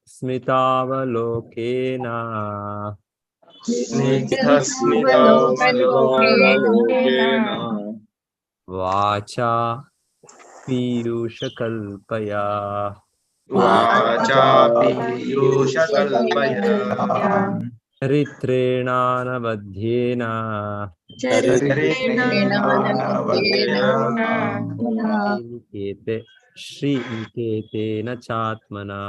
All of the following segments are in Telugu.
स्मितावलोकेन वाचा पीयूषकल्पया चरित्रेणानवद्येन श्रीनिकेतेन चात्मना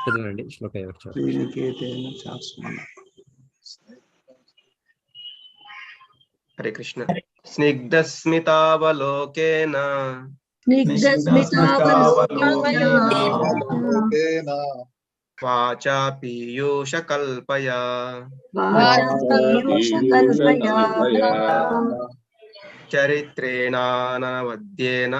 చదవండి శ్లోక హరే కృష్ణ. స్నిగ్ధస్మితావలోకేన వాచా పీయూషకల్పయా చరిత్రేణానవద్యేన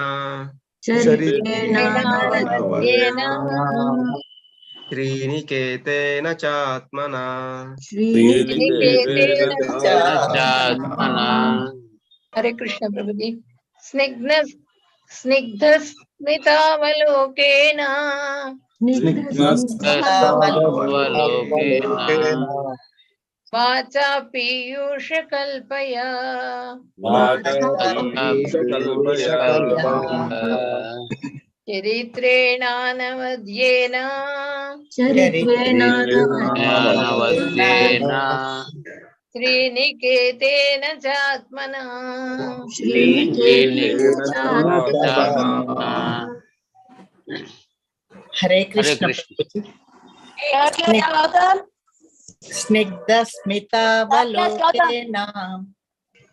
శ్రీనికేతేన చాత్మనా. హరే కృష్ణ ప్రభుజీ. స్నిగ్ధస్మితావలోకేన వాచా పీయూషకల్పయా చరిత్రేణానవద్యేన శ్రీనికేతేన చాత్మనా. హరే కృష్ణ.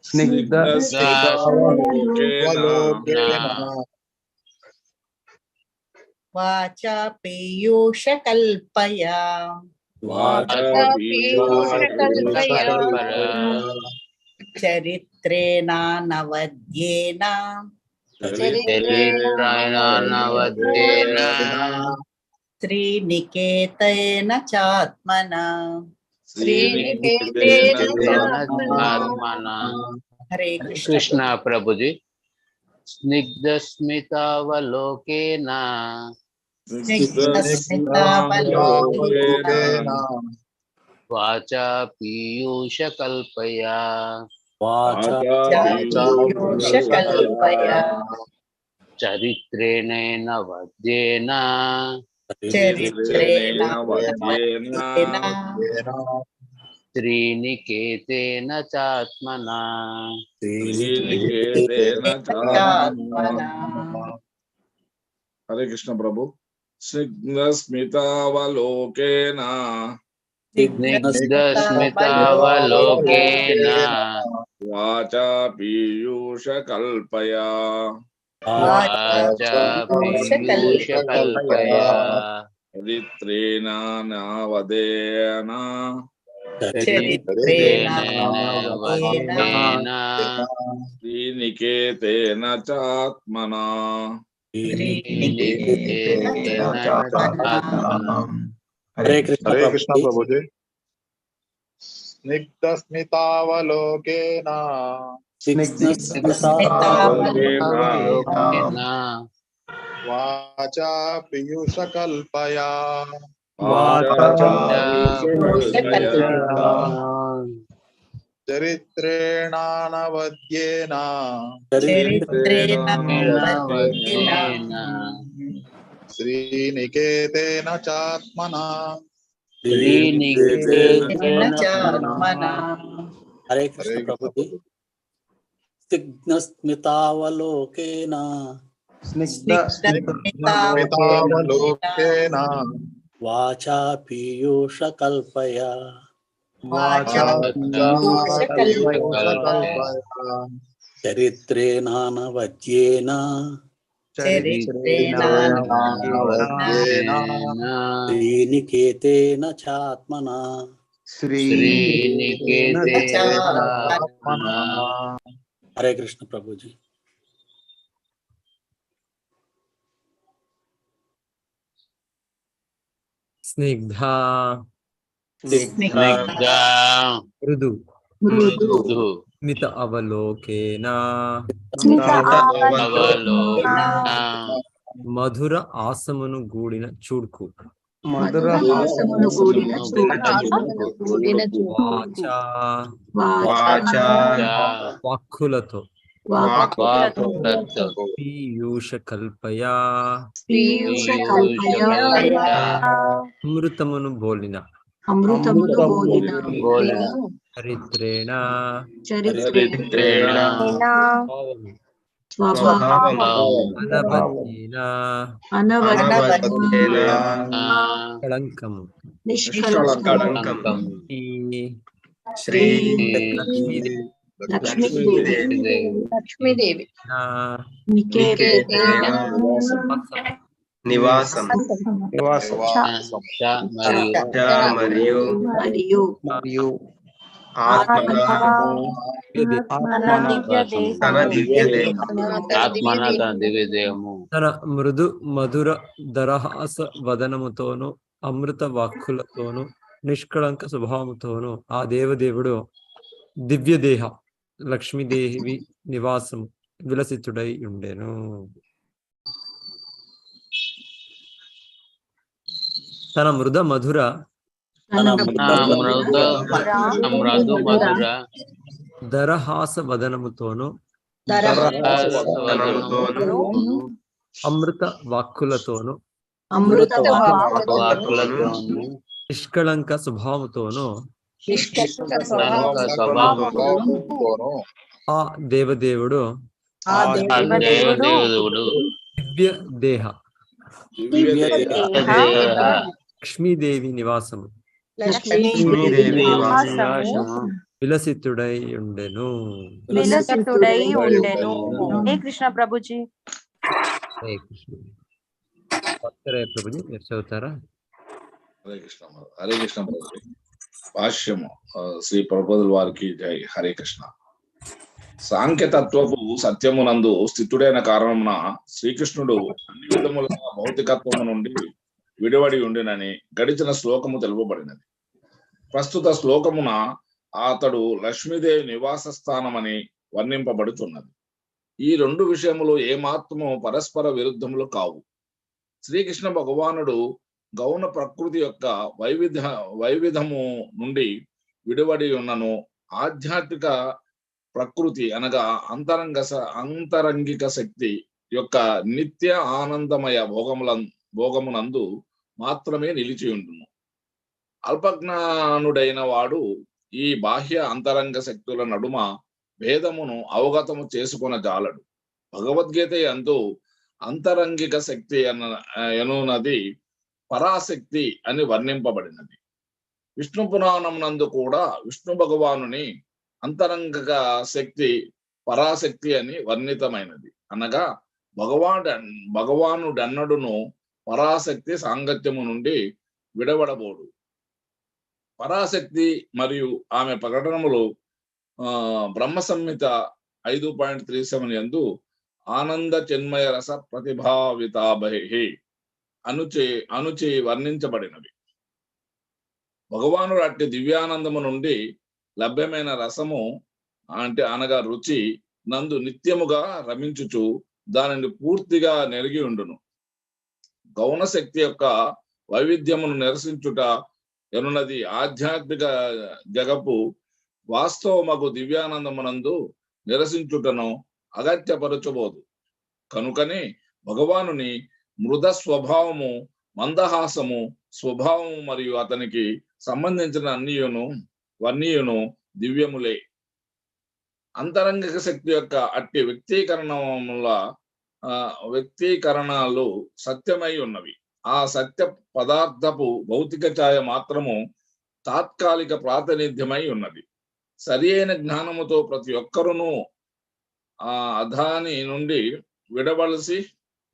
స్నిగ్ధస్మితావలోకేన వాచా పీయూషకల్పయా చరిత్రేణానవద్యేన శ్రీనికేతేన చాత్మనా. హరే కృష్ణ ప్రభుజీ. స్నిగ్ధస్మితావలోకేన వాచా పీయూషకల్పయా చరిత్రేణేనవద్యేన శ్రీనికేతేన చాత్మనా. హరే కృష్ణ ప్రభు. స్నిగ్ధస్మితావలోకేన వాచా పీయూషకల్పయా చరిత్రేణానవద్యేన శ్రీనికేతేన చాత్మనా. హరే కృష్ణ ప్రభుజీ. స్నిగ్ధస్మితావలోకేన వాచా పీయూషకల్పయా చరిత్రేణానవద్యేన శ్రీనికేతేన చాత్మనా. హరే కృష్ణ ప్రభుజీ. స్నిగ్ధస్మితావలోకేన వాచా పీయూషకల్పయా చరిత్రేణానవద్యేన శ్రీనికేతేన చాత్మనా. హరే కృష్ణ ప్రభుజీ. స్నిగ్ధ స్నిగ్ధ మృదు మృదు మిత అవలోకేన అవలోకన మధుర ఆసమును గూడిన చూడ్కు మధురహాసమును కూడిన చూపు వాచా వాచా వాక్కులతో వాక్కులతో పీయూష కల్పయా పీయూష అమృతమును బోలిన అమృతమును బోలిన చరిత్రేణ చరిత్రేణ స్వభావము అనబద్ధీన కళంకము కళంకం ఈ శ్రీ లక్ష్మీదేవి నా నివాసం మరియు మరియు ఆత్మన తన దివ్య దేహం ఆత్మన తన దివ్య దేహము తన మృదు మధుర దరహాస వదనముతోను అమృత వాక్కులతోను నిష్కళంక స్వభావముతోను ఆ దేవదేవుడు దివ్యదేహ లక్ష్మీదేవి నివాసము విలసితుడై ఉండెను. తన మృదు మధుర దరహాస వదనముతోను అమృత వాక్కులతోను నిష్కళంక స్వభావముతోను ఆ దేవదేవుడు దివ్య దేహ లక్ష్మీదేవి నివాసము విలసితుడై ఉండెను. హరే కృష్ణ ప్రభుజీ. హరే కృష్ణ. భక్తరే ప్రభుజీ మీరు చదువుతారా? హరే కృష్ణ ప్రభుజీ. భాష్యము శ్రీ ప్రభుపాదుల వారికి జై. హరే కృష్ణ. సాంఖ్యతత్వపు సత్యమునందు స్థితుడైన కారణమున శ్రీకృష్ణుడు అన్ని విధముల భౌతికత్వము నుండి విడివడి ఉండినని గడిచిన శ్లోకము తెలుపబడినది. ప్రస్తుత శ్లోకమున అతడు లక్ష్మీదేవి నివాస స్థానమని వర్ణింపబడుతున్నది. ఈ రెండు విషయములు ఏమాత్రము పరస్పర విరుద్ధములు కావు. శ్రీకృష్ణ భగవానుడు గౌణ ప్రకృతి యొక్క వైవిధము నుండి విడివడి ఉన్నను ఆధ్యాత్మిక ప్రకృతి అనగా అంతరంగిక శక్తి యొక్క నిత్య ఆనందమయ భోగమునందు మాత్రమే నిలిచి ఉండును. అల్పజ్ఞానుడైన వాడు ఈ బాహ్య అంతరంగ శక్తుల నడుమ భేదమును అవగతము చేసుకున్న జాలడు. భగవద్గీత యందు అంతరంగిక శక్తి ఎనున్నది పరాశక్తి అని వర్ణింపబడినది. విష్ణు పురాణం నందు కూడా విష్ణు భగవానుని అంతరంగిక శక్తి పరాశక్తి అని వర్ణితమైనది. అనగా భగవానుడన్నడును పరాశక్తి సాంగత్యము నుండి విడవడబోడు. పరాశక్తి మరియు ఆమె ప్రకటనములు బ్రహ్మ సంహిత 5.37 యందు ఆనంద చిన్మయ రస ప్రతిభావితాభి అనుచి వర్ణించబడినవి. భగవానుడు అట్టి దివ్యానందము నుండి లభ్యమైన రసము అనగా రుచి నందు నిత్యముగా రమించుచు దానిని పూర్తిగా నెరిగి ఉండును. గౌణ శక్తి యొక్క వైవిధ్యమును నిరసించుట ఎనున్నది ఆధ్యాత్మిక జగపు వాస్తవమగు దివ్యానందమునందు నిరసించుటను అగత్యపరచబోదు. కనుకనే భగవానుని మృద స్వభావము, మందహాసము స్వభావము మరియు అతనికి సంబంధించిన అన్నీయును దివ్యములే. అంతరంగిక శక్తి యొక్క అట్టి వ్యక్తీకరణలు సత్యమై ఉన్నవి. ఆ సత్య పదార్థపు భౌతిక ఛాయ మాత్రము తాత్కాలిక ప్రాతినిధ్యమై ఉన్నది. సరి అయిన జ్ఞానముతో ప్రతి ఒక్కరును దాని నుండి విడవలసి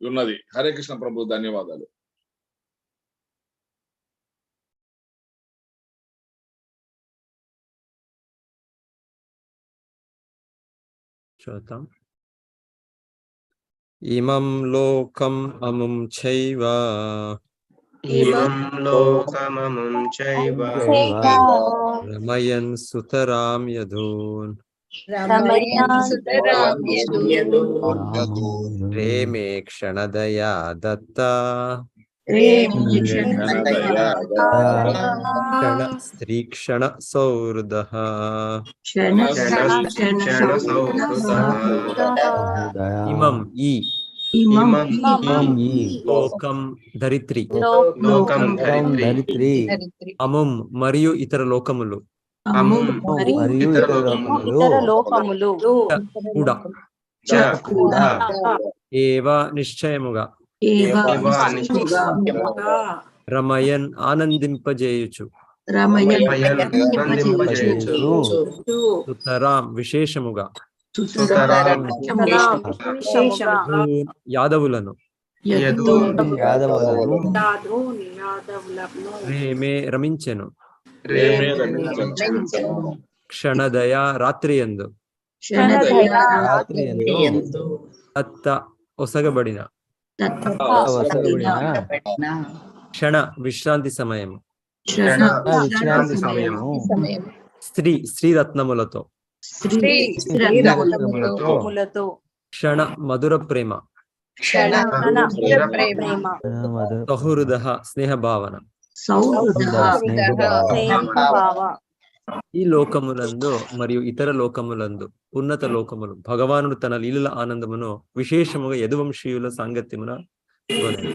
ఉన్నది. హరే కృష్ణ ప్రభు. ధన్యవాదాలు. చూద్దాం. ఇమం లోకం అముం చైవ ఇమం లోకమముం చైవ రమయన్ సుతరాం యధూన్ ప్రేమే క్షణదయా దత్త క్షణ స్త్రీ క్షణ సౌహృదః ఇమం ఈ లోకం ధరిత్రి లోకం ధరిత్రి అముం మరియు ఇతర లోకములు అముం ఇతర లోకములు కూడా చ కూడా ఏవ నిశ్చయముగా ఏవ రమయన్ ఆనందింపజేయుచు రమయన్ ఆనందింపజేయుచు సుతరాం విశేషముగా సుతరాం యాదవులను యదూన్ రేమే రమించెను రేమే క్షణదయా రాత్రియందు అత్త ఒసగబడిన క్షణ విశ్రాంతి సమయం స్త్రీరత్నములతో క్షణ మధుర ప్రేమ సహృద స్నేహ భావన ఈ లోకములందు మరియు ఇతర లోకములందు ఉన్నత లోకములు భగవానుడు తన లీలల ఆనందమును విశేషముగా యదువంశీయుల సాంగత్యమున కొనెను.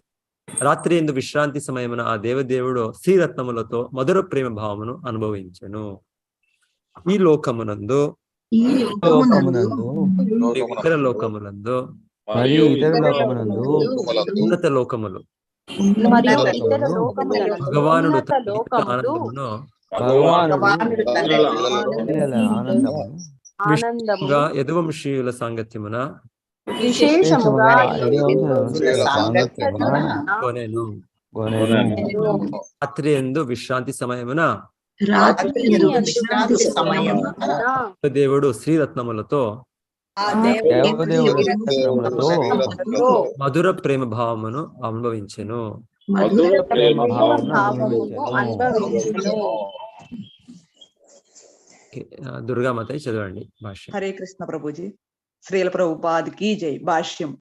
రాత్రి ఎందు విశ్రాంతి సమయమున ఆ దేవదేవుడు శ్రీరత్నములతో మధుర ప్రేమ భావమును అనుభవించెను. ఈ లోకమునందు ఇతర లోకములందు ఉన్నత లోకములు భగవానుడు తన లీలల ఆనందమును విశేషంగా యదువంశీయుల సాంగత్యమున కొనెను. రాత్రి యందు విశ్రాంతి సమయమున దేవుడు శ్రీరత్నములతో మధుర ప్రేమ భావమును అనుభవించెను. దుర్గామాత చదవండి భాష్యం. హరే కృష్ణ ప్రభుజీ. శ్రీల ప్రభుపాద్ కీ జై. భాష్యం.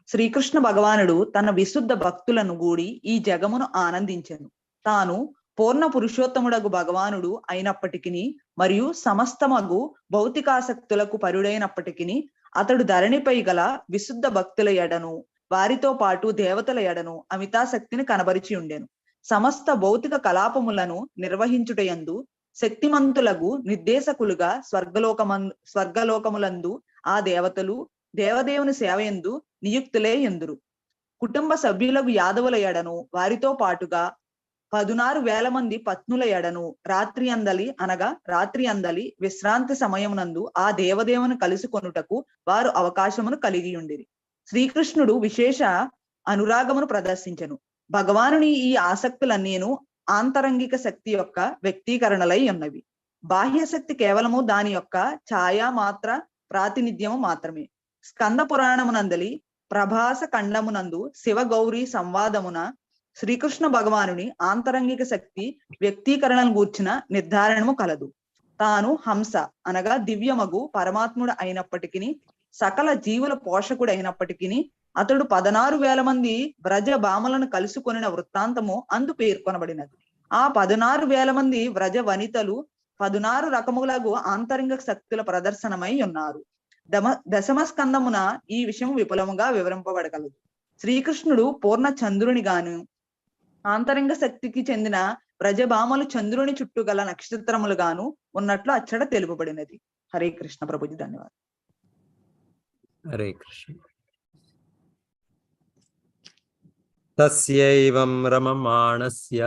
శ్రీకృష్ణ భగవానుడు తన విశుద్ధ భక్తులను గూడి ఈ జగమును ఆనందించెను. తాను పూర్ణ పురుషోత్తముడగు భగవానుడు అయినప్పటికీ మరియు సమస్తమగు భౌతికాసక్తులకు పరుడైనప్పటికీ అతడు ధరణిపై గల విశుద్ధ భక్తుల ఎడను వారితో పాటు దేవతల ఎడను అమితాశక్తిని కనబరిచి ఉండెను. సమస్త భౌతిక కలాపములను నిర్వహించుటయందు శక్తిమంతులకు నిర్దేశకులుగా స్వర్గలోకములందు ఆ దేవతలు దేవదేవుని సేవయందు నియుక్తులే ఎందురు. కుటుంబ సభ్యులకు యాదవుల ఎడను వారితో పాటుగా 16,000 మంది పత్నుల ఎడను రాత్రి అందలి విశ్రాంతి సమయమునందు ఆ దేవదేవుని కలుసుకొనుటకు వారు అవకాశమును కలిగి ఉండిరి. శ్రీకృష్ణుడు విశేష అనురాగమును ప్రదర్శించెను. భగవానుని ఈ ఆసక్తులన్నీను ఆంతరంగిక శక్తి యొక్క వ్యక్తీకరణలై ఉన్నవి. బాహ్య శక్తి కేవలము దాని యొక్క ఛాయా మాత్ర ప్రాతినిధ్యము మాత్రమే. స్కంద పురాణమునందలి ప్రభాస ఖండమునందు శివ గౌరీ సంవాదమున శ్రీకృష్ణ భగవానుని ఆంతరంగిక శక్తి వ్యక్తీకరణను గూర్చిన నిర్ధారణము కలదు. తాను హంస అనగా దివ్యమగు పరమాత్ముడు అయినప్పటికీ సకల జీవుల పోషకుడు అయినప్పటికీ అతడు 16,000 మంది వ్రజ భామలను కలుసుకొనిన వృత్తాంతము అందు పేర్కొనబడినది. ఆ 16,000 మంది వ్రజ వనితలు 16 రకములకు ఆంతరంగ శక్తుల ప్రదర్శనమై ఉన్నారు. దశమ స్కందమున ఈ విషయం విపులముగా వివరింపబడగలదు. శ్రీకృష్ణుడు పూర్ణ చంద్రుని గాను ఆంతరంగ శక్తికి చెందిన వ్రజభామలు చంద్రుని చుట్టూ గల నక్షత్రములు గాను ఉన్నట్లు అచ్చట తెలుపబడినది. హరే కృష్ణ ప్రభుజీ. ధన్యవాదాలు. హరే కృష్ణ. తస్యైవం రమమాణస్య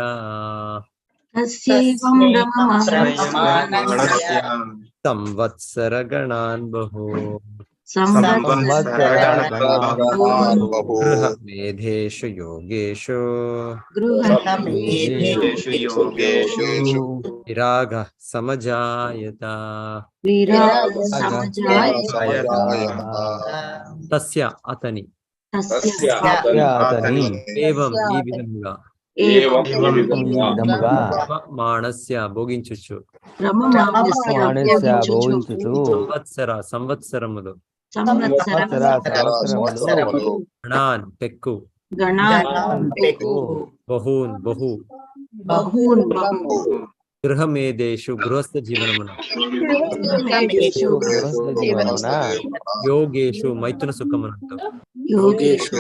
సంవత్సర గణాన్ బహు గృహమేధేషు యోగేషు విరాగః సమజాయత. తస్య అతని ఏవం ఈ విధముగా ఏవం ఈ విధముగా విధముగా మానస్య భోగించుచు రమమానస్య మానస్య భోగించుచు భోగించుచు సంవత్సరములు సంవత్సరములు గణాన్ పెక్కు గణాన్ పెక్కు బహూన్ బహు బహూన్ బహు గృహమేదేషు గృహస్థ జీవనమున గృహమేషు గృహస్థ జీవనమున యోగేషు మైథున సుఖమునందు యోగేషు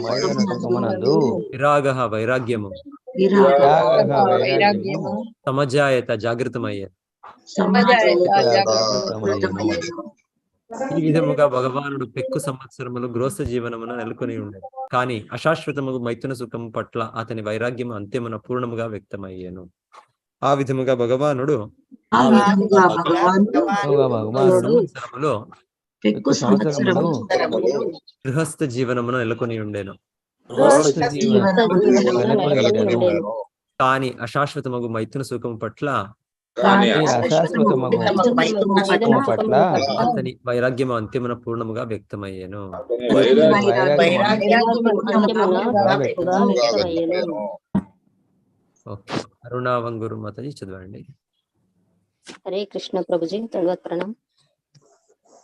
మైదన సుఖమునందు విరాగ వైరాగ్యము త్యాగ వైరాగ్యము సమజాయత జాగృతమయ్యే జాగృతమయ్యెను. ఈ విధముగా భగవానుడు పెక్కు సంవత్సరములు గృహస్థ జీవనమున నెలకొని ఉండేది. కానీ అశాశ్వతముగు మైథున సుఖము పట్ల అతని వైరాగ్యము అంత్యమున పూర్ణముగా వ్యక్తమయ్యేను. ఆ విధముగా భగవానుడు భగవానుడు సంవత్సరములో పెక్కు సంవత్సరము గృహస్థ జీవనమున నెలకొని ఉండేను. గృహస్థ జీవనమున నెలకొని ఉండెను. కానీ అశాశ్వతమగు మైథున సుఖము పట్ల అశాశ్వతమగు సుఖము పట్ల అతని వైరాగ్యము అంత్యమున పూర్ణముగా వ్యక్తమయ్యేను. ఓకే, అరుణా వంగూరు మాతాజీ చదవండి. హరే కృష్ణ ప్రభుజీ, దండవత్ ప్రణామ్.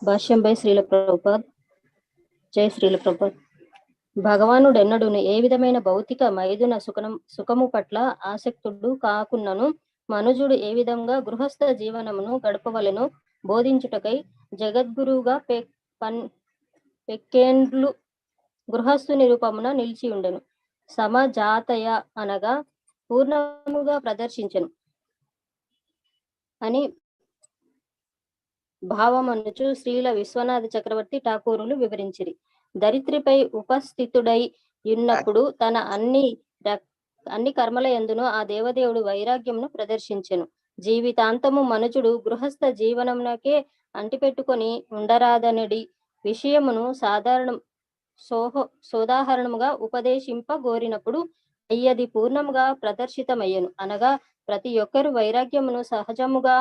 భాష్యం బై శ్రీల ప్రభుపాద్. జై శ్రీల ప్రభుపాద్. భగవానుడెన్నడును ఏ విధమైన భౌతిక మైదున సుఖము పట్ల ఆసక్తుడు కాకున్నను మనుజుడు ఏ విధంగా గృహస్థ జీవనమును గడపవలెను బోధించుటకై జగద్గురువుగా పెక్కేండ్లు గృహస్థుని రూపమున నిలిచి ఉండెను. సమజాతయ అనగా పూర్ణముగా ప్రదర్శించెను అని భావమనుచు శ్రీల విశ్వనాథ చక్రవర్తి ఠాకూరులు వివరించిరి. దరిత్రిపై ఉపస్థితుడై ఉన్నప్పుడు తన అన్ని కర్మల యందును ఆ దేవదేవుడు వైరాగ్యమును ప్రదర్శించెను. జీవితాంతము మనుజుడు గృహస్థ జీవనమునకే అంటిపెట్టుకొని ఉండరాదనడి విషయమును సోదాహరణముగా ఉపదేశింపగోరినప్పుడు అయ్యది పూర్ణముగా ప్రదర్శితమయ్యను. అనగా ప్రతి ఒక్కరు వైరాగ్యమును సహజముగా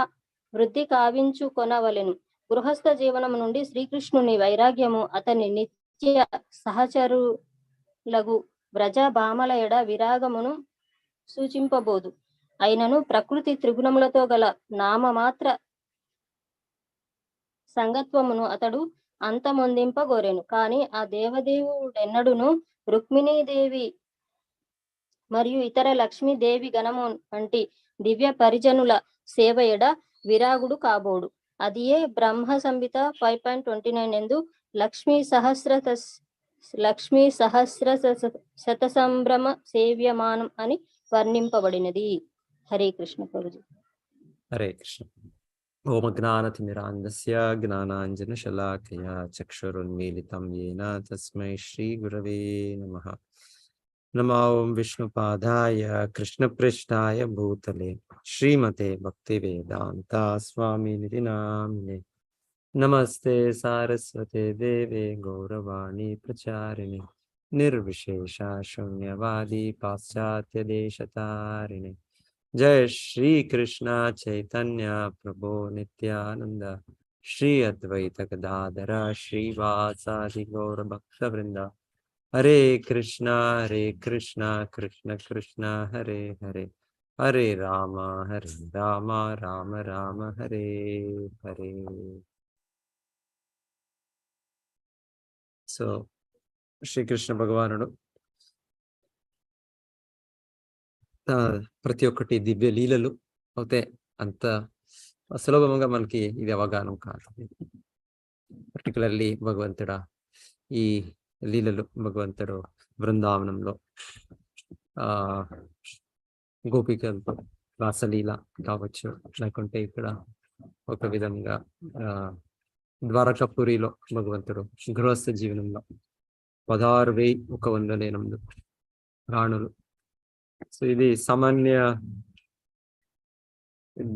వృద్ధి కావించుకొనవలెను. గృహస్థ జీవనము నుండి శ్రీకృష్ణుని వైరాగ్యము అతని నిత్య సహచరులగు వ్రజ భామల ఎడ విరాగమును సూచింపబోదు. అయినను ప్రకృతి త్రిగుణములతో గల నామమాత్ర సంగత్వమును అతడు అంతమొందింపగోరెను. కాని ఆ దేవదేవుడెన్నడును రుక్మిణీదేవి మరియు ఇతర లక్ష్మీదేవి గణము వంటి దివ్య పరిజనుల సేవ ఎడ విరాగుడు కాబోడు. అదియే బ్రహ్మ సంహిత 5.29 ఎందు లక్ష్మీ సహస్ర శతసంభ్రమ సేవ్యమానం అని వర్ణింపబడినది. హరే కృష్ణ ప్రభుజీ. హరే కృష్ణ. ఓం జ్ఞానతిమిరాంధస్య జ్ఞానాంజన శలాకయా చక్షురున్మీలితం యేన తస్మై శ్రీ గురవే నమః. నమో ఓం విష్ణుపాదాయ కృష్ణప్రేష్ఠాయ భూతలే శ్రీమతే భక్తివేదాంత స్వామినిధి నామినే. నమస్తే సారస్వతే దేవే గౌరవాణి ప్రచారిణి నిర్విశేష శూన్యవాది పాశ్చాత్య దేశతారిణి. జయ శ్రీ కృష్ణ చైతన్య ప్రభో నిత్యానంద శ్రీ అద్వైత గదాధర శ్రీవాసాది గౌర భక్త వృంద. హరే కృష్ణ కృష్ణ కృష్ణ హరే హరే, హరే రామ రామ రామ హరే హరే. సో శ్రీకృష్ణ భగవానుడు ప్రతి ఒక్కటి దివ్య లీలలు అయితే అంత సులభంగా మనకి ఇది అవగాహన కాదు. పర్టికులర్లీ భగవంతుడా ఈ లీలలు భగవంతుడు బృందావనంలో గోపికలతో రాసలీల కావచ్చు, లేకుంటే ఇక్కడ ఒక విధంగా ద్వారకాపురిలో భగవంతుడు గృహస్థ జీవనంలో 16,108 రాణులు. సో ఇది సామాన్య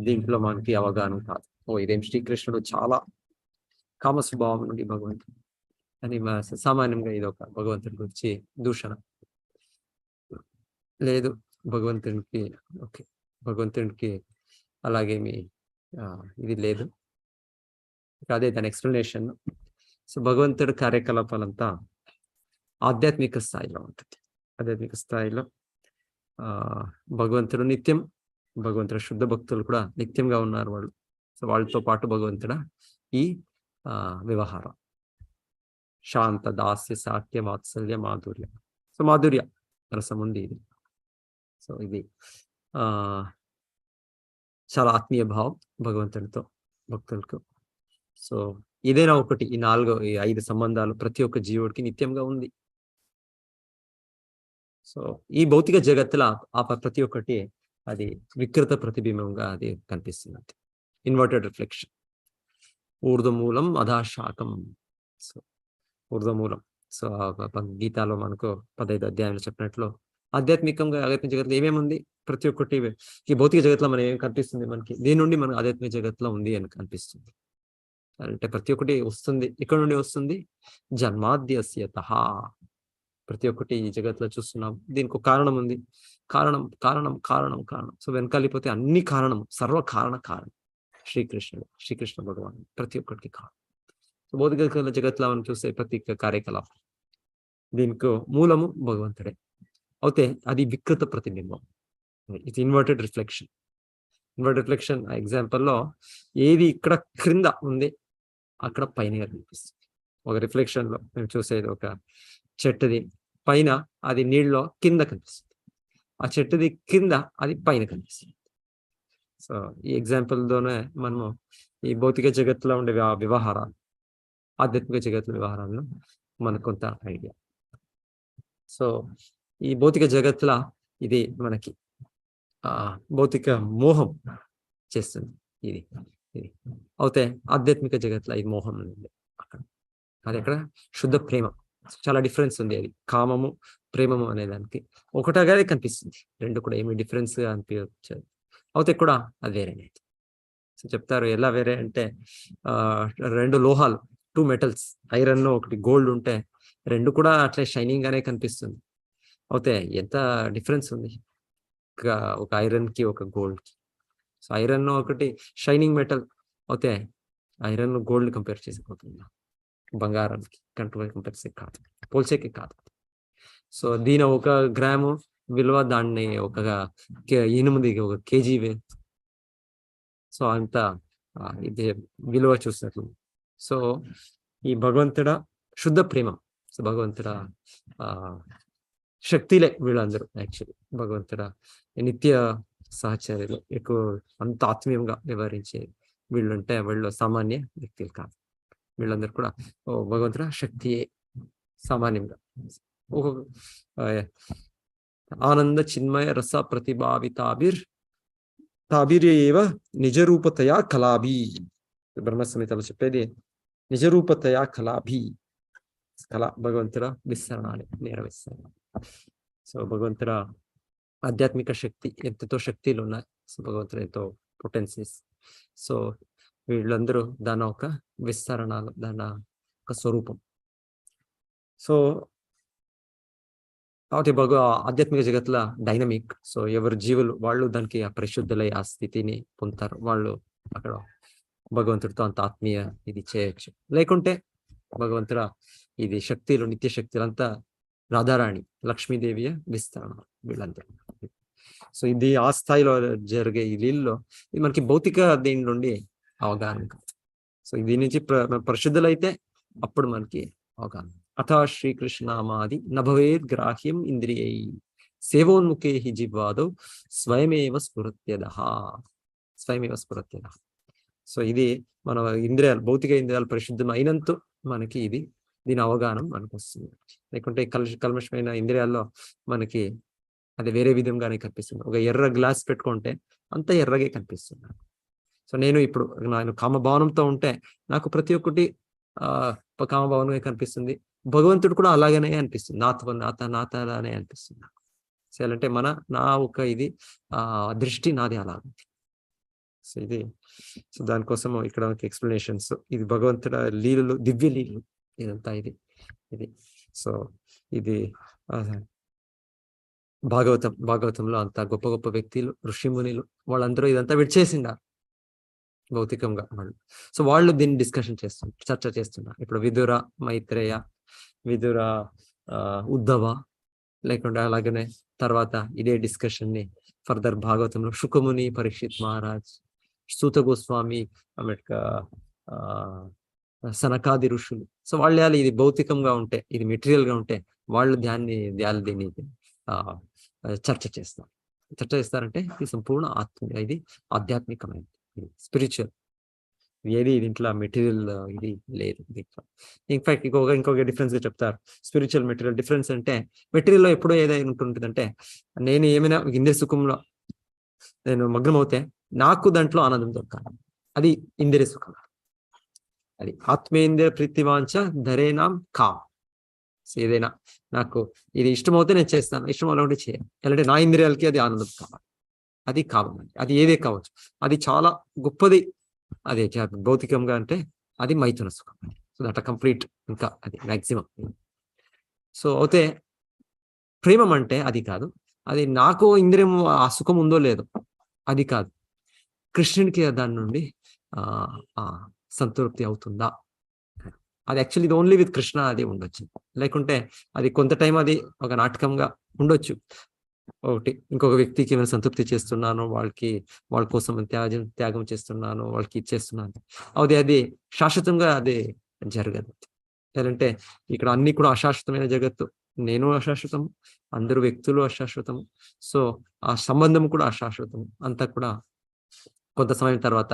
దీంట్లో మనకి అవగాహన కాదు. ఇదేం శ్రీకృష్ణుడు చాలా కామ స్వభావం నుండి భగవంతుడు అని సామాన్యంగా ఇది ఒక భగవంతుడి గురించి దూషణ లేదు. భగవంతుడికి అలాగేమి ఇది లేదు. అదే దాని ఎక్స్ప్లెనేషన్. సో భగవంతుడి కార్యకలాపాలంతా ఆధ్యాత్మిక స్థాయిలో ఉంటుంది. ఆధ్యాత్మిక స్థాయిలో భగవంతుడు నిత్యం, భగవంతుడు శుద్ధ భక్తులు కూడా నిత్యంగా ఉన్నారు వాళ్ళు. సో వాళ్ళతో పాటు భగవంతుడ ఈ వ్యవహారం శాంత దాస్య సాఖ్య వాత్సల్య మాధుర్య. సో మాధుర్య రసం ఉంది ఇది. సో ఇది చాలా ఆత్మీయ భావం భగవంతుడితో భక్తులకు. సో ఇదేనా ఒకటి, ఈ 5 సంబంధాలు ప్రతి ఒక్క జీవుడికి నిత్యంగా ఉంది. సో ఈ భౌతిక జగత్తులో ప్రతి ఒక్కటి అది వికృత ప్రతిబింబంగా అది కనిపిస్తుంది. Inverted reflection. ఊర్ధ్వమూలం అధాశాఖం. సో ఊర్ధ్వమూలం. సో గీతాలో మనకు 15 అధ్యాయంలో చెప్పినట్లు ఆధ్యాత్మికంగా ఆధ్యాత్మిక జగత్తులో ఏమేమి ఉంది, ప్రతి ఒక్కటి ఈ భౌతిక జగత్తులో మనం ఏం కనిపిస్తుంది, మనకి దీని నుండి మనకు ఆధ్యాత్మిక జగత్తులో ఉంది అని కనిపిస్తుంది. అంటే ప్రతి ఒక్కటి వస్తుంది, ఇక్కడ నుండి వస్తుంది. జన్మాద్యస్యతః. ప్రతి ఒక్కటి ఈ జగత్తులో చూస్తున్నాం, దీనికి ఒక కారణం ఉంది. కారణం కారణం కారణం కారణం. సో వెనకాలిపోతే అన్ని కారణం, సర్వ కారణం శ్రీకృష్ణ భగవాన్ ప్రతి ఒక్కటికి కారణం. సో భౌతిక జగత్తులో మనం చూస్తే ప్రతి కార్యకలాపం దీనికి మూలము భగవంతుడే. అయితే అది వికృత ప్రతిబింబం. ఇది ఇన్వర్టెడ్ రిఫ్లెక్షన్. ఇన్వర్టెడ్ రిఫ్లెక్షన్ ఎగ్జాంపుల్లో ఏది ఇక్కడ క్రింద ఉంది అక్కడ పైన కనిపిస్తుంది. ఒక రిఫ్లెక్షన్ లో మేము చూసేది ఒక చెట్టుది పైన అది నీళ్ళలో కింద కనిపిస్తుంది, ఆ చెట్టుది కింద అది పైన కనిపిస్తుంది. సో ఈ ఎగ్జాంపుల్తోనే మనము ఈ భౌతిక జగత్తులో ఉండే వ్యవహారాలు, ఆధ్యాత్మిక జగత్తుల వ్యవహారాలను మనకు కొంత ఐడియా. సో ఈ భౌతిక జగత్తులో ఇది మనకి భౌతిక మోహం చేస్తుంది. ఇది అయితే ఆధ్యాత్మిక జగత్తులో ఇది మోహం ఉంది అక్కడ. అది అక్కడ శుద్ధ ప్రేమ. చాలా డిఫరెన్స్ ఉంది. అది కామము ప్రేమము అనే దానికి ఒకటగానే కనిపిస్తుంది. రెండు కూడా ఏమి డిఫరెన్స్ గా అనిపించదు. అయితే కూడా అది వేరేనే. సో చెప్తారు ఎలా వేరే అంటే 2 లోహాలు, 2 మెటల్స్, ఐరన్ ఒకటి గోల్డ్ ఉంటే రెండు కూడా అట్లే షైనింగ్ గానే కనిపిస్తుంది. అయితే ఎంత డిఫరెన్స్ ఉంది ఒక ఐరన్ కి ఒక గోల్డ్ కి. సో ఐరన్ ఒకటి షైనింగ్ మెటల్, అయితే ఐరన్ గోల్డ్ కంపేర్ చేసిపోతుంది, బంగారానికి కంపేర్ చేసి కాదు, పోల్చేకి కాదు. సో దీని 1 గ్రాము విలువ దాన్ని 8 ఒక కేజీ. సో అంత ఇది విలువ చూసినట్లు. సో ఈ భగవంతుడ శుద్ధ ప్రేమ. సో భగవంతుడ శక్తిలే వీళ్ళందరూ. యాక్చువల్లీ భగవంతుడ నిత్య సహచర్యలు ఎక్కువ అంత ఆత్మీయంగా వ్యవహరించే వీళ్ళుంటే వీళ్ళు సామాన్య వ్యక్తులు కాదు. వీళ్ళందరూ కూడా భగవంతుడ శక్తియే సామాన్యంగా. ఆనంద చిన్మయ రస తాబిర్యేవ నిజరూపతయా కలాభి. బ్రహ్మసంహితలో చెప్పేది నిజరూపతయా కలాభి. కళ భగవంతుడ విస్తరణాలి, నేర విస్తరణ. సో భగవంతుడ ఆధ్యాత్మిక శక్తి ఎంతో శక్తులు ఉన్నాయి. సో భగవంతుడు ఎంతో పొటెన్సీస్. సో వీళ్ళందరూ దాని ఒక విస్తరణలు, దాని ఒక స్వరూపం. సో కాబట్టి ఆధ్యాత్మిక జగత్తుల డైనమిక్. సో ఎవరు జీవులు వాళ్ళు దానికి ఆ పరిశుద్ధులై ఆ స్థితిని పొందుతారు. వాళ్ళు అక్కడ భగవంతుడితో అంత ఆత్మీయ ఇది చేయొచ్చు. లేకుంటే భగవంతుడ ఇది శక్తులు, నిత్య శక్తులు అంతా రాధారాణి, లక్ష్మీదేవియ విస్తరణ వీళ్ళందరూ. సో ఇది ఆ స్థాయిలో జరిగే ఈ లీలలో ఇది మనకి భౌతిక దీని నుండి అవగాహన కాదు. సో దీని నుంచి పరిశుద్ధులైతే అప్పుడు మనకి అవగాహన. అథ శ్రీకృష్ణనామాది నభవేద్ గ్రాహ్యం ఇంద్రియై సేవోన్ముఖే జిహ్వాదౌ స్వయమేవ స్ఫురత్యదః. సో ఇది మన ఇంద్రియాలు, భౌతిక ఇంద్రియాలు పరిశుద్ధం అయినంత మనకి దీని అవగాహన మనకు వస్తుంది. లేకుంటే కల్మషమైన ఇంద్రియాల్లో మనకి అది వేరే విధంగానే కనిపిస్తుంది. ఒక ఎర్ర గ్లాస్ పెట్టుకుంటే అంత ఎర్రగే కనిపిస్తుంది. సో నేను ఇప్పుడు కామభావనంతో ఉంటే నాకు ప్రతి ఒక్కటి కామభావనమే కనిపిస్తుంది. భగవంతుడు కూడా అలాగనే అనిపిస్తుంది, నాతనే అనిపిస్తుంది నాకు. సో అంటే నా ఒక దృష్టి నాది అలా ఉంది. సో దానికోసం ఇక్కడ ఎక్స్ప్లెనేషన్స్. ఇది భగవంతుడ లీలలు, దివ్య లీలలు ఇదంతా ఇది. సో ఇది భాగవతంలో అంత గొప్ప గొప్ప వ్యక్తులు, ఋషిమునిలు వాళ్ళందరూ ఇదంతా విడిచేసిండారు భౌతికంగా వాళ్ళు. సో వాళ్ళు దీన్ని డిస్కషన్ చేస్తున్నారు, చర్చ చేస్తున్నారు. ఇప్పుడు విదుర, మైత్రేయ, విదుర, ఉద్ధవ, లేకుంటే అలాగనే తర్వాత ఇదే డిస్కషన్ ని ఫర్దర్ భాగవతంలో శుకముని, పరీక్షిత్ మహారాజ్, సూత గోస్వామి, సనకాది ఋషులు, సో వాళ్ళు ఇది భౌతికంగా ఉంటే, ఇది మెటీరియల్ గా ఉంటే వాళ్ళు దీన్ని చర్చ చేస్తారంటే ఇది సంపూర్ణ ఆత్మ, ఇది ఆధ్యాత్మికమైనది, ఇది స్పిరిచువల్. ఏది దీంట్లో మెటీరియల్ ఇది లేదు దీంట్లో. ఇన్ఫాక్ట్ ఇంకొక డిఫరెన్స్ చెప్తారు. స్పిరిచువల్ మెటీరియల్ డిఫరెన్స్ అంటే, మెటీరియల్ లో ఎప్పుడో ఏదైనా ఉంటుందంటే, నేను ఏమైనా ఇంద్రియ సుఖంలో నేను మగ్నమవుతే నాకు దాంట్లో ఆనందం దొరకాలి, అది ఇంద్రియ సుఖం. అది ఆత్మేంద్రియ ప్రీతివాంఛ ధరేనాం కామ్. ఏదైనా నాకు ఇది ఇష్టమవుతే నేను చేస్తాను, ఇష్టం అలా చేయాలి, లేదంటే నా ఇంద్రియాలకి అది ఆనందం కావాలి, అది కావాలి. అది ఏదే కావచ్చు, అది చాలా గొప్పది. అదే భౌతికంగా అంటే అది మైథున సుఖం. సో దట్ కంప్లీట్, ఇంకా అది మ్యాక్సిమం. సో అయితే ప్రేమం అంటే అది కాదు, అది నాకు ఇంద్రియం ఆ సుఖం ఉందో లేదో అది కాదు, కృష్ణుడికి దాని నుండి సంతృప్తి అవుతుందా, అది యాక్చువల్లీ ఇది ఓన్లీ విత్ కృష్ణ అది ఉండొచ్చు. లేకుంటే అది కొంత టైం అది ఒక నాటకంగా ఉండొచ్చు. ఒకటి ఇంకొక వ్యక్తికి ఏమైనా సంతృప్తి చేస్తున్నాను, వాళ్ళ కోసం త్యాగం చేస్తున్నాను, వాళ్ళకి ఇచ్చేస్తున్నాను, అది శాశ్వతంగా అది జరగదు. లేదంటే ఇక్కడ అన్ని కూడా అశాశ్వతమైన జగత్తు, నేను అశాశ్వతం, అందరూ వ్యక్తులు అశాశ్వతం, సో ఆ సంబంధం కూడా అశాశ్వతం, అంతా కూడా కొంత సమయం తర్వాత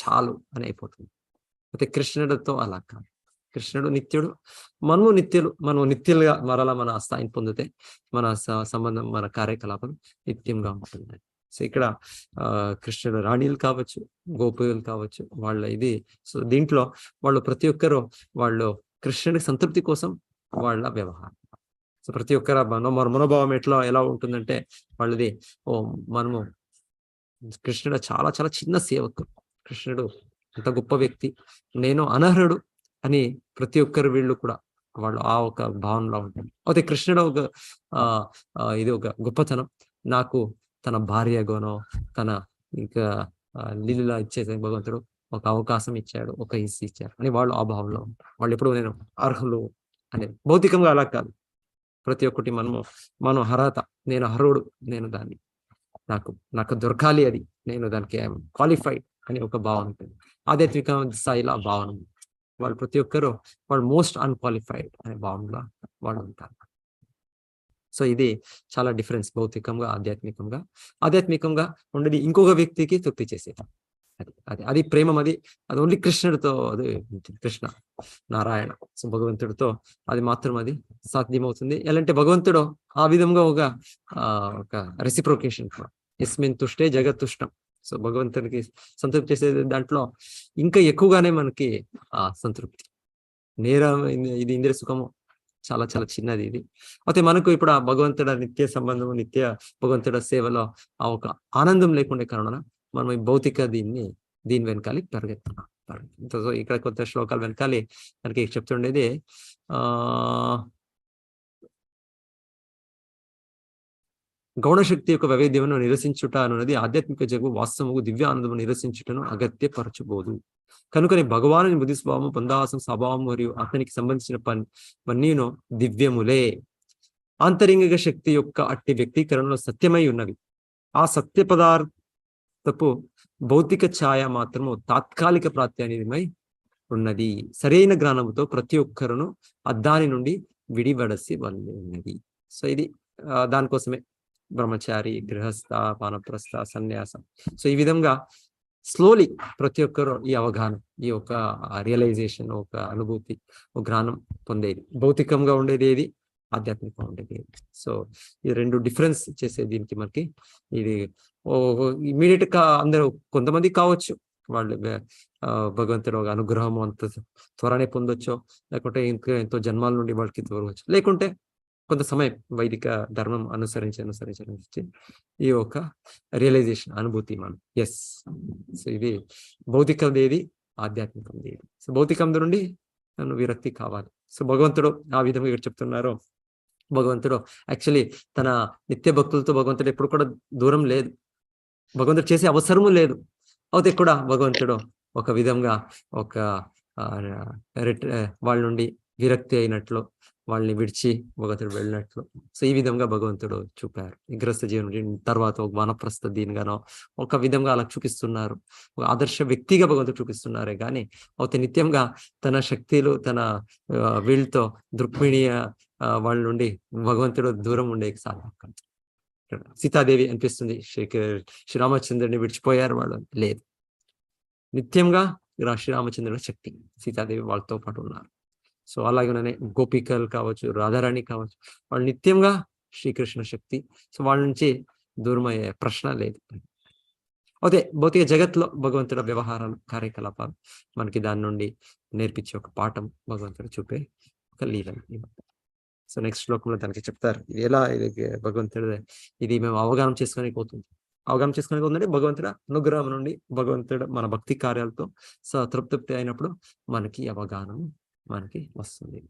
చాలు అని అయిపోతుంది. అయితే కృష్ణుడితో అలా కాదు, కృష్ణుడు నిత్యుడు, మనము నిత్యులు, మనం నిత్యులుగా మరలా మన స్థాయిని పొందితే మన సంబంధం, మన కార్యకలాపం నిత్యంగా ఉంటుంది. సో ఇక్కడ కృష్ణుడు రాణిలు కావచ్చు, గోపికలు కావచ్చు, వాళ్ళ ఇది. సో దీంట్లో వాళ్ళు ప్రతి ఒక్కరు వాళ్ళు కృష్ణుడి సంతృప్తి కోసం వాళ్ళ వ్యవహారం. సో ప్రతి ఒక్కరు మనోభావం ఎలా ఉంటుందంటే వాళ్ళది, మనము కృష్ణుడు చాలా చాలా చిన్న సేవకుడు, కృష్ణుడు అంత గొప్ప వ్యక్తి, నేను అనర్హుడు అని ప్రతి ఒక్కరు వీళ్ళు కూడా వాళ్ళు ఆ ఒక భావనలో ఉంటుంది. అయితే కృష్ణుడు ఇది ఒక గొప్పతనం, నాకు తన భార్యగానో తన ఇంకా లీలా ఇచ్చేసే భగవంతుడు ఒక అవకాశం ఇచ్చాడు, ఒక ఇసి ఇచ్చాడు అని వాళ్ళు ఆ భావంలో ఉంటారు. వాళ్ళు ఎప్పుడు నేను అర్హులు అనేది. భౌతికంగా అలా కాదు, ప్రతి ఒక్కటి మనం అర్హత, నేను అర్హుడు, నేను దాన్ని నాకు దొరకాలి, అది నేను దానికి క్వాలిఫైడ్ అని ఒక భావన ఉంటుంది. ఆధ్యాత్మిక స్థాయిలో ఆ భావన, వాళ్ళు ప్రతి ఒక్కరు వాళ్ళు మోస్ట్ అన్క్వాలిఫైడ్ అనే భావనలో వాళ్ళు ఉంటారు. సో ఇది చాలా డిఫరెన్స్ భౌతికంగా ఆధ్యాత్మికంగా ఉండేది. ఇంకొక వ్యక్తికి తృప్తి చేసేది అది ప్రేమం, అది ఓన్లీ కృష్ణుడితో, అది కృష్ణ నారాయణ, సో భగవంతుడితో అది మాత్రం అది సాధ్యమవుతుంది. ఎలాంటి భగవంతుడు ఆ విధంగా ఒక రెసిప్రోకేషన్, యస్మిన్ తుష్టే జగత్తుష్టం. సో భగవంతుడికి సంతృప్తి చేసే దాంట్లో ఇంకా ఎక్కువగానే మనకి ఆ సంతృప్తి. ఇది ఇంద్రియ సుఖము చాలా చాలా చిన్నది ఇది. అయితే మనకు ఇప్పుడు ఆ భగవంతుడ నిత్య సంబంధము, నిత్య భగవంతుడ సేవలో ఆ ఒక ఆనందం లేకుండే కారణాన మనం ఈ భౌతిక దీని వెనకాలి పరిగెత్తున్నాం. సో ఇక్కడ కొత్త శ్లోకాలు వెనకాలి మనకి చెప్తుండేది, గౌణశక్తి యొక్క వైవిధ్యమును నిరసించుట అన్నది ఆధ్యాత్మిక జగము వాస్తవము దివ్య ఆనందము నిరసించుటను అగత్యపరచబోదు. కనుకని భగవాను బుద్ధి స్వభావము, పొందాసం స్వభావం మరియు అతనికి సంబంధించిన పన్నీను దివ్యములే. ఆంతరింగిక శక్తి యొక్క అట్టి వ్యక్తీకరణలో సత్యమై ఉన్నవి. ఆ సత్య పదార్థపు భౌతిక ఛాయ మాత్రము తాత్కాలిక ప్రాత్యానిమై ఉన్నది. సరైన జ్ఞానముతో ప్రతి ఒక్కరును దాని నుండి విడివడసి ఉన్నది. సో ఇది దానికోసమే బ్రహ్మచారి, గృహస్థ, వానప్రస్థ, సన్యాసం. సో ఈ విధంగా స్లోలీ ప్రతి ఒక్కరు ఈ అవగాహన, ఈ ఒక రియలైజేషన్, ఒక అనుభూతి, ఒక జ్ఞానం పొందేది. భౌతికంగా ఉండేది ఏది, ఆధ్యాత్మికంగా ఉండేది ఏది. సో ఈ రెండు డిఫరెన్స్ చేసే దీనికి మనకి ఇది ఇమీడియట్ గా అందరూ కొంతమంది కావచ్చు, వాళ్ళు భగవంతుడు ఒక అనుగ్రహం అంత త్వరనే పొందొచ్చో, లేకుంటే ఇంకా ఎంతో జన్మాల నుండి వాళ్ళకి దూరవచ్చు, లేకుంటే కొంత సమయం వైదిక ధర్మం అనుసరించి ఈ ఒక రియలైజేషన్, అనుభూతి మనం. ఎస్, సో ఇది భౌతికదేది, ఆధ్యాత్మికదేది. సో భౌతికం నుండి నన్ను విరక్తి కావాలి. సో భగవంతుడు ఆ విధంగా ఇక్కడ చెప్తున్నారు. భగవంతుడు యాక్చువల్లీ తన నిత్య భక్తులతో భగవంతుడు ఎప్పుడు కూడా దూరం లేదు, భగవంతుడు చేసే అవసరము లేదు. అయితే కూడా భగవంతుడు ఒక విధంగా వాళ్ళ నుండి విరక్తి అయినట్లు, వాళ్ళని విడిచి భగవంతుడు వెళ్ళినట్లు. సో ఈ విధంగా భగవంతుడు చూపారు. ఈ గృహస్థ జీవనం తర్వాత ఒక వానప్రస్థ దీనిగానో ఒక విధంగా అలా చూపిస్తున్నారు. ఒక ఆదర్శ వ్యక్తిగా భగవంతుడు చూపిస్తున్నారే కానీ అయితే నిత్యంగా తన శక్తులు తన వీళ్ళతో దృక్మిణీయ వాళ్ళ నుండి భగవంతుడు దూరం ఉండే సాధన. సీతాదేవి అనిపిస్తుంది శ్రీరామచంద్రుడిని విడిచిపోయారు వాళ్ళు, లేదు, నిత్యంగా శ్రీరామచంద్రుడి శక్తి సీతాదేవి వాళ్ళతో పాటు ఉన్నారు. సో అలాగనే గోపికలు కావచ్చు, రాధారాణి కావచ్చు, వాళ్ళు నిత్యంగా శ్రీకృష్ణ శక్తి. సో వాళ్ళ నుంచి దూరం అయ్యే ప్రశ్న లేదు. అదే భౌతిక జగత్తులో భగవంతుడి వ్యవహారాలు కార్యకలాపాలు మనకి దాని నుండి నేర్పించే ఒక పాఠం భగవంతుడు చూపే ఒక లీల. సో నెక్స్ట్ శ్లోకంలో దానికి చెప్తారు ఇది ఎలా ఇది భగవంతుడు ఇది మేము అవగాహన చేసుకొని పోతుంది. అవగాహన చేసుకొని పోతుందంటే భగవంతుడు అనుగ్రహం నుండి భగవంతుడు మన భక్తి కార్యాలతో తృప్తి అయినప్పుడు మనకి అవగాహన మనకి వస్తుంది.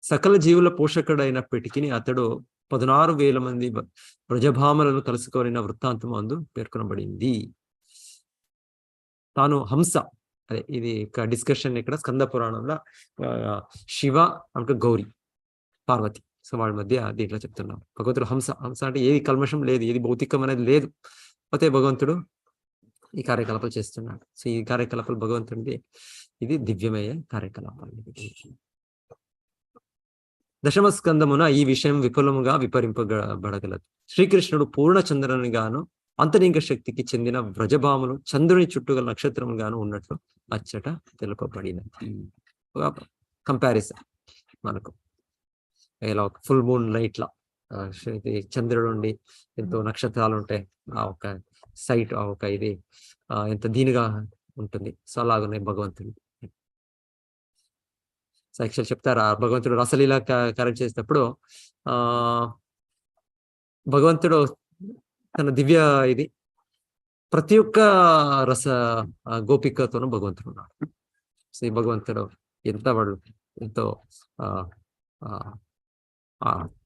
సకల జీవుల పోషకుడైనప్పటికీ అతడు 16,000 మంది బ్రజభామలను కలుసుకొనిన వృత్తాంతం అందు పేర్కొనబడింది. తాను హంస, అదే ఇది డిస్కషన్ ఇక్కడ స్కంద పురాణంలో శివ అంటే గౌరీ పార్వతి, సో వాళ్ళ మధ్య దీంట్లో చెప్తున్నాం. భగవంతుడు హంస, హంస అంటే ఏది కల్మషం లేదు, ఏది భౌతికం అనేది లేదు. అయితే భగవంతుడు ఈ కార్యకలాపాలు చేస్తున్నాడు. సో ఈ కార్యకలాపాలు భగవంతుడి ఇది దివ్యమయ్యే కార్యకలాపాలు. దశమ స్కందమున ఈ విషయం విపులముగా విపరింపబడగలదు. శ్రీకృష్ణుడు పూర్ణ చంద్రుని గాను అంతరింక శక్తికి చెందిన వ్రజభాములు చంద్రుని చుట్టూ నక్షత్రం గాను ఉన్నట్లు అచ్చట తెలుపబడినది. కంపారిజన్ మనకు ఇలా ఒక ఫుల్ మూన్ లైట్ లా చంద్రుడు ఉండి ఎంతో నక్షత్రాలు ఉంటాయి, ఆ ఒక సైట్ ఆ ఒక ఇది ఎంత దీనిగా ఉంటుంది. సో అలాగనే భగవంతుడు యాక్చువల్ చెప్తారు భగవంతుడు రసలీల కరెక్ట్ చేసేటప్పుడు భగవంతుడు తన దివ్య ఇది ప్రతి ఒక్క రస గోపికతోనూ భగవంతుడు ఉన్నాడు. సో ఈ భగవంతుడు ఎంత వాడు ఎంతో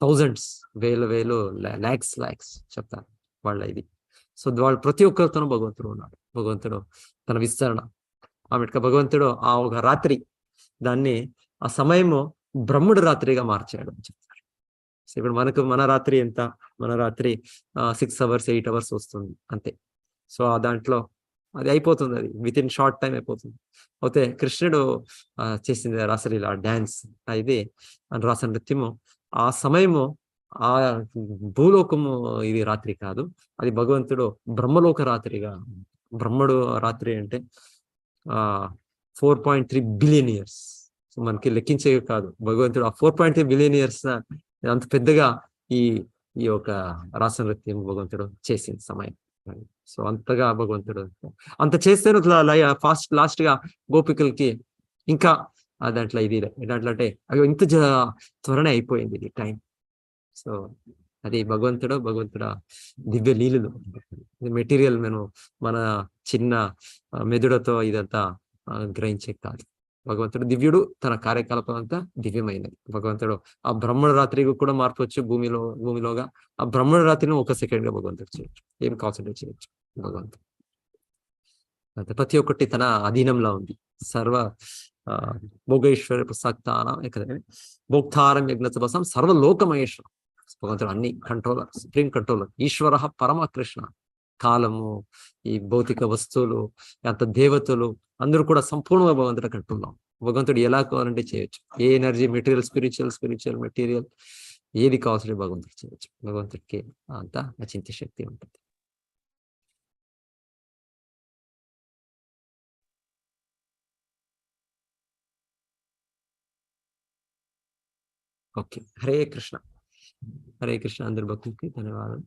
థౌజండ్స్ వేలు ల్యాక్స్ చెప్తారు వాళ్ళ ఇది. సో వాళ్ళు ప్రతి ఒక్కరితోనూ భగవంతుడు ఉన్నాడు. భగవంతుడు తన విస్తరణ ఆమెక భగవంతుడు ఆ ఒక రాత్రి దాన్ని ఆ సమయము బ్రహ్ముడు రాత్రిగా మార్చాడు అని చెప్తారు. సో ఇప్పుడు మన రాత్రి ఎంత, మన రాత్రి 6 hours 8 hours వస్తుంది అంతే. సో ఆ దాంట్లో అది అయిపోతుంది, అది విత్ ఇన్ షార్ట్ టైం అయిపోతుంది. అయితే కృష్ణుడు చేసింది రాసలీల డాన్స్ ఇది రాస నృత్యము, ఆ సమయము ఆ భూలోకము ఇది రాత్రి కాదు, అది భగవంతుడు బ్రహ్మలోక రాత్రిగా. బ్రహ్మడు రాత్రి అంటే 4.3 billion years. సో మనకి లెక్కించే కాదు, భగవంతుడు ఆ 4.3 billion years అంత పెద్దగా ఈ యొక్క రాస నృత్యం భగవంతుడు చేసిన సమయం. సో అంతగా భగవంతుడు అంత చేస్తేనే లాస్ట్ గా గోపికలకి ఇంకా దాంట్లో ఇది దాంట్లో అంటే అయ్యో ఇంత త్వరనే అయిపోయింది ఇది టైం. సో అది భగవంతుడు దివ్య లీలలు. మెటీరియల్ మన చిన్న మెదుడుతో ఇదంతా గ్రహించే కాదు. భగవంతుడు దివ్యుడు, తన కార్యకలాపం అంతా దివ్యమైనది. భగవంతుడు ఆ బ్రహ్మణ రాత్రికి కూడా మార్పవచ్చు భూమిలోగా. ఆ బ్రహ్మణ రాత్రిని 1 second గా భగవంతుడు చేయొచ్చు, ఏం కాన్సన్ట్రేట్ చేయొచ్చు భగవంతుడు. అంటే ప్రతి ఒక్కటి తన అధీనంలో ఉంది. సర్వ భోగేశ్వర ప్రసక్తానం భోక్తారం యజ్ఞతపసం సర్వలోకమహేశ్వరం. భగవంతుడు అన్ని కంట్రోలర్, సుప్రీం కంట్రోలర్, ఈశ్వర పరమ కృష్ణ. కాలము, ఈ భౌతిక వస్తువులు, అంత దేవతలు అందరూ కూడా సంపూర్ణంగా భగవంతుడు కంట్రోల్లో. భగవంతుడు ఎలా కావాలంటే చేయొచ్చు. ఏ ఎనర్జీ, మెటీరియల్, స్పిరిచువల్ మెటీరియల్ ఏది కావాల్సిన భగవంతుడు చేయొచ్చు. భగవంతుడికి అంత అచింత్య శక్తి ఉంటుంది. ఓకే, హరే కృష్ణ అందరి భక్తులకి ధన్యవాదాలు.